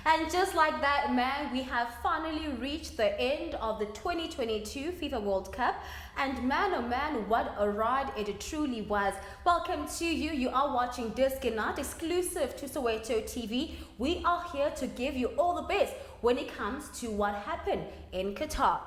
And just like that, man, we have finally reached the end of the 2022 FIFA World Cup. And man, oh man, what a ride it truly was. Welcome to you. You are watching Diski Night, exclusive to Soweto TV. We are here to give you all the best when it comes to what happened in Qatar.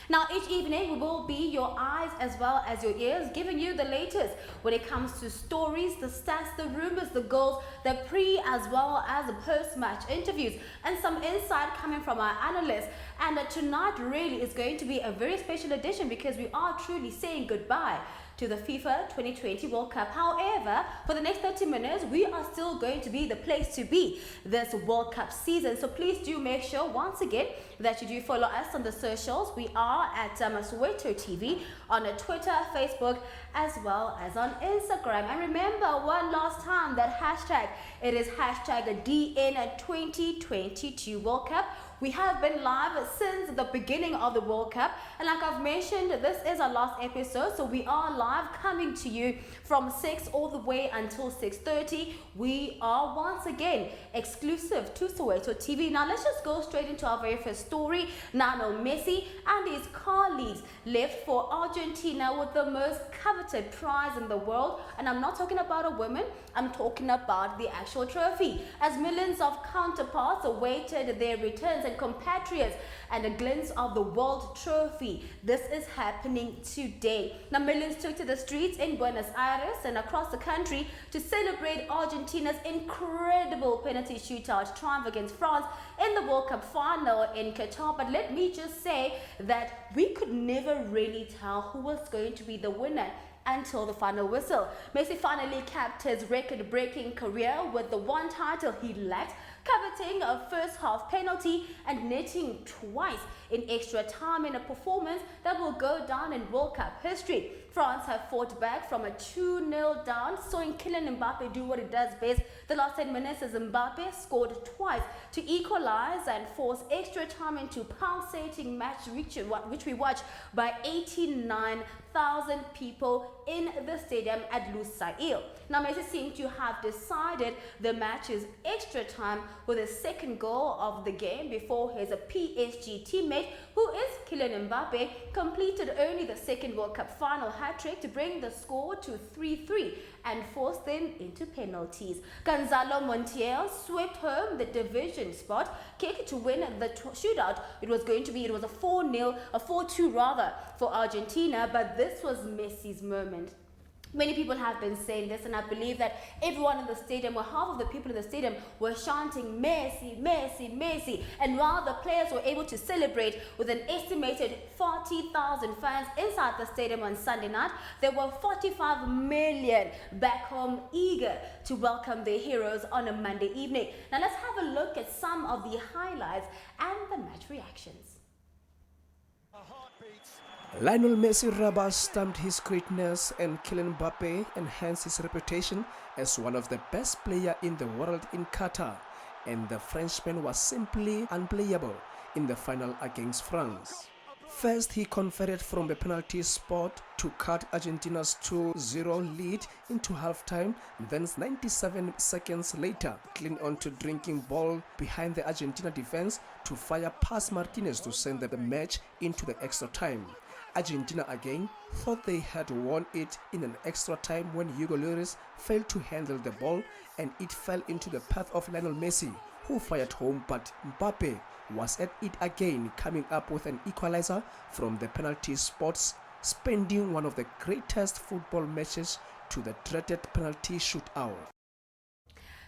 Now, each evening we will be your eyes as well as your ears, giving you the latest when it comes to stories, the stats, the rumors, the goals, the pre as well as the post-match interviews, and some insight coming from our analysts. And tonight really is going to be a very special edition because we are truly saying goodbye to the FIFA 2020 World Cup. However, for the next 30 minutes, we are still going to be the place to be this World Cup season. So please do make sure, once again, that you do follow us on the socials. We are at Soweto TV on Twitter, Facebook, as well as on Instagram. And remember, one last time, that hashtag, it is hashtag DN2022 World Cup. We have been live since the beginning of the World Cup, and like I've mentioned, this is our last episode, so we are live coming to you from 6 all the way until 6:30. We are once again exclusive to Soweto TV. Now let's just go straight into our very first story. Lionel Messi and his colleagues left for Argentina with the most coveted prize in the world, and I'm not talking about a woman, I'm talking about the actual trophy, as millions of counterparts awaited their returns and compatriots and a glimpse of the world trophy. This is happening today. Now millions took to the streets in Buenos Aires and across the country to celebrate Argentina's incredible penalty shootout triumph against France in the World Cup final in Qatar. But let me just say that we could never really tell who was going to be the winner until the final whistle. Messi finally capped his record-breaking career with the one title he lacked, coveting a first-half penalty and netting twice in extra time in a performance that will go down in World Cup history. France have fought back from a 2-0 down, seeing Kylian Mbappe do what he does best. The last 10 minutes as Mbappe scored twice to equalize and force extra time into pulsating match which we watched by 89,000 people in the stadium at Lusail. Now Messi seemed to have decided the match's extra time with a second goal of the game before his PSG teammate, who is Kylian Mbappe, completed only the second World Cup final hat-trick to bring the score to 3-3 and force them into penalties. Gonzalo Montiel swept home the division spot kick to win the shootout. It was a 4-0, a 4-2 rather, for Argentina, but this was Messi's moment. Many people have been saying this, and I believe that everyone in the stadium, or half of the people in the stadium, were chanting Messi, Messi, Messi. And while the players were able to celebrate with an estimated 40,000 fans inside the stadium on Sunday night, there were 45 million back home eager to welcome their heroes on a Monday evening. Now let's have a look at some of the highlights and the match reactions. Lionel Messi rubber-stamped his greatness, and Kylian Mbappe enhanced his reputation as one of the best players in the world in Qatar, and the Frenchman was simply unplayable in the final against France. First, he converted from the penalty spot to cut Argentina's 2-0 lead into halftime. Then 97 seconds later, clean onto drinking ball behind the Argentina defense to fire past Martinez to send the match into the extra time. Argentina again thought they had won it in an extra time when Hugo Lloris failed to handle the ball and it fell into the path of Lionel Messi, who fired home, but Mbappe was at it again, coming up with an equalizer from the penalty spots, spending one of the greatest football matches to the dreaded penalty shootout.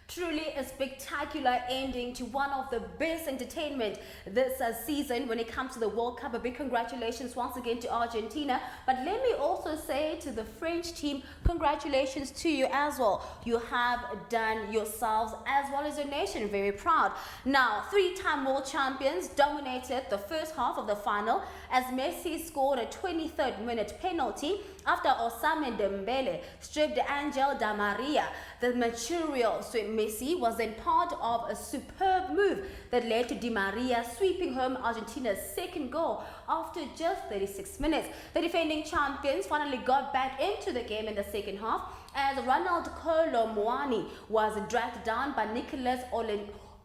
Truly a spectacular ending to one of the best entertainment this season when it comes to the World Cup. A big congratulations once again to Argentina. But let me also say to the French team, congratulations to you as well. You have done yourselves as well as your nation very proud. Now, 3-time world champions dominated the first half of the final as Messi scored a 23rd minute penalty after Ousmane Dembele stripped Angel Di Maria. The mercurial Messi was then part of a superb move that led to Di Maria sweeping home Argentina's second goal after just 36 minutes. The defending champions finally got back into the game in the second half as Ronald Kolo Muani was dragged down by Nicolas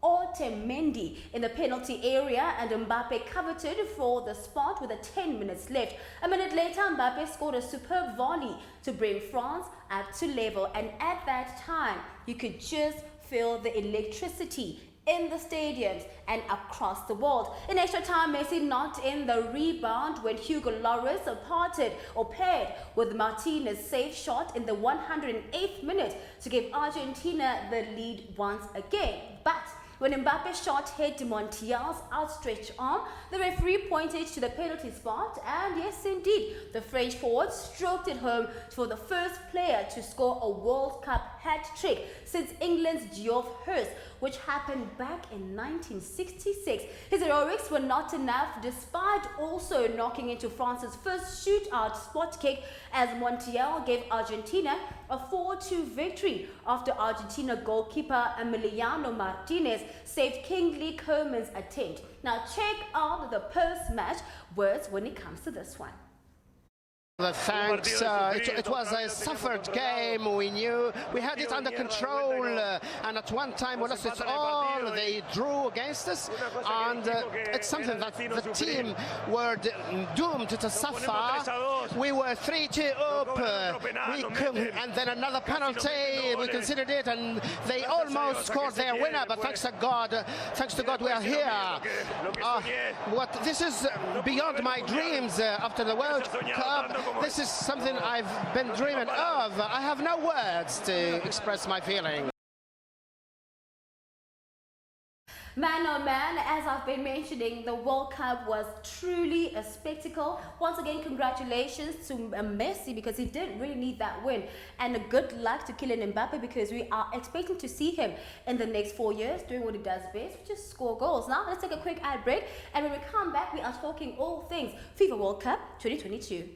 Otamendi in the penalty area, and Mbappe coveted for the spot with 10 minutes left. A minute later, Mbappe scored a superb volley to bring France up to level, and at that time, you could just feel the electricity in the stadiums and across the world. In extra time, Messi knocked in the rebound when Hugo Lloris paired with Martinez' safe shot in the 108th minute to give Argentina the lead once again. But when Mbappe's shot hit Montiel's outstretched arm, the referee pointed to the penalty spot, and yes indeed, the French forward stroked it home for the first player to score a World Cup hat-trick since England's Geoff Hurst, which happened back in 1966. His heroics were not enough, despite also knocking into France's first shootout spot kick, as Montiel gave Argentina a 4-2 victory after Argentina goalkeeper Emiliano Martinez saved Kingsley Coman's attempt. Now check out the post-match words when it comes to this one. Thanks. It was a suffered game. We knew we had it under control, and at one time we lost it all. They drew against us, and it's something that the team were doomed to suffer. We were 3-2 up, and then another penalty. We considered it, and they almost scored their winner. But thanks to God, we are here. This is beyond my dreams after the World Cup. This is something I've been dreaming of. I have no words to express my feeling. Man, oh man, as I've been mentioning, the World Cup was truly a spectacle. Once again, congratulations to Messi, because he didn't really need that win. And good luck to Kylian Mbappe, because we are expecting to see him in the next 4 years doing what he does best, which is score goals. Now, let's take a quick ad break. And when we come back, we are talking all things FIFA World Cup 2022.